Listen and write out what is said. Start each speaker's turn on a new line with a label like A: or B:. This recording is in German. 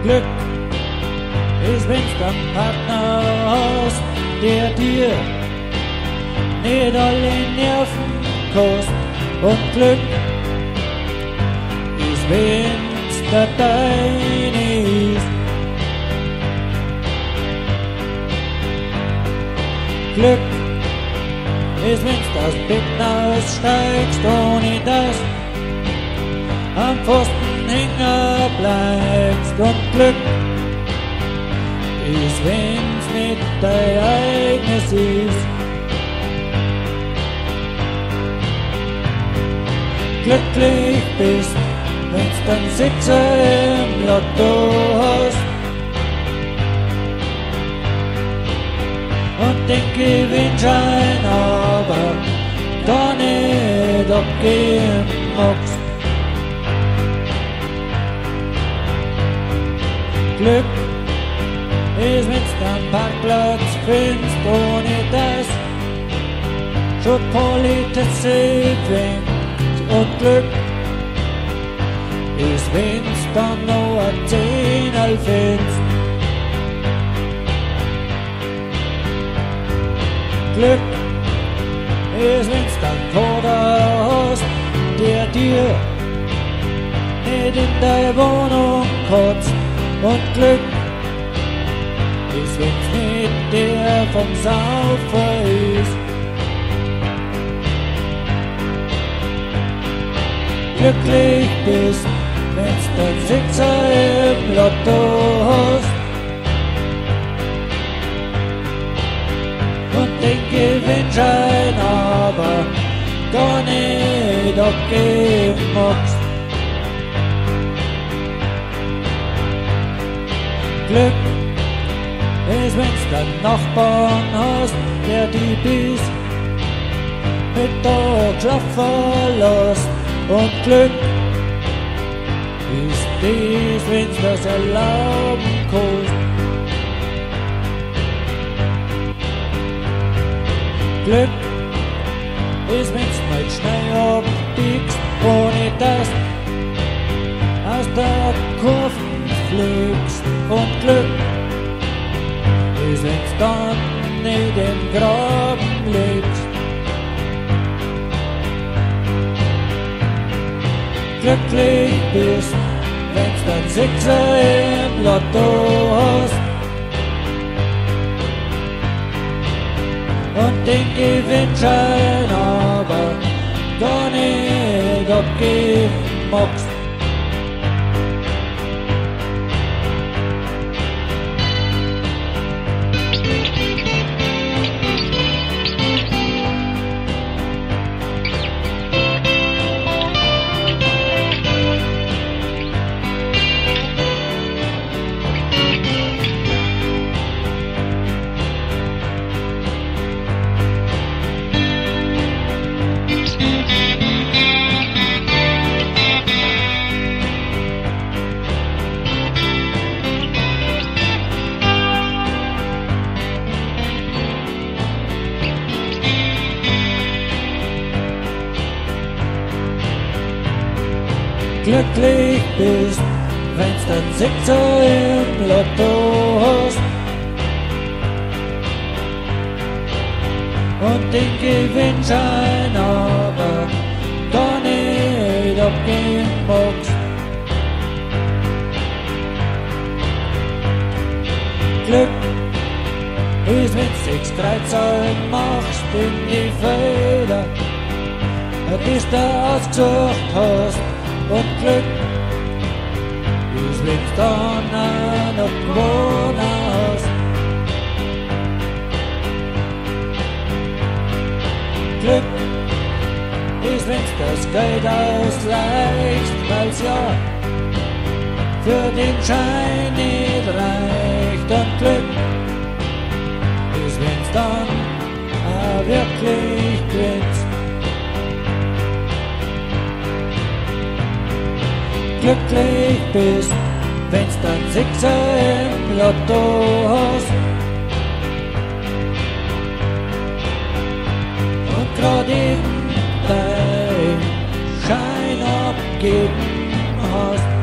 A: Glück ist, wenn's dann Partner hast, der dir nicht alle Nerven kostet. Und Glück ist, wenn's der deine ist. Glück ist, wenn's das Bett aussteigst, ohne dass am Pfosten hängen bleibst. Und Glück ist, wenn's nicht dein eigenes ist. Glücklich bist, wenn's dann Sechser im Lotto hast und den Gewinnschein aber da nicht abgeben magst. Glück ist, wenn's dann Parkplatz findest, ohne dass schon Polizei winkt. Und Glück ist, wenn's dann noch ein Zehnerl findest. Glück ist, wenn's dann Vater hast, der dir nicht in deine Wohnung kotzt. Und Glück ist, wenn's nicht der vom Saufer ist. Glücklich bist, wenn's den Sechser im Lotto hast und den Gewinnschein aber gar nicht abgeben magst. Glück ist, wenn's den Nachbarn hast, der die bis Mittag schlafen lässt. Und Glück ist dies, wenn's das erlauben kannst. Glück ist, wenn's mal schnell abbiegst, ohne dass aus der Kurve fliegst. Und Glück ist, wenn's dann nicht im Graben liegst. Glücklich bist, wenn's den Sechser im Lotto hast und den Gewinnschein aber gar nicht abgeben magst. Glücklich bist, wenn's den Sechser im Lotto hast und den Gewinnschein aber gar nicht abgeben magst. Glück ist, wenn's 6 Kreuze machst in die Felder, bis du ausgesucht hast. Und Glück ist, wenn's dann auch noch gewonnen hast. Glück ist, wenn's das Geld ausreicht, weil's ja für den Schein nicht reicht. Und Glück ist, wenn's dann auch wirklich gewinnst. Glücklich bist, wenn's dann Sechser im Lotto hast und grad eben dein Schein abgeben hast.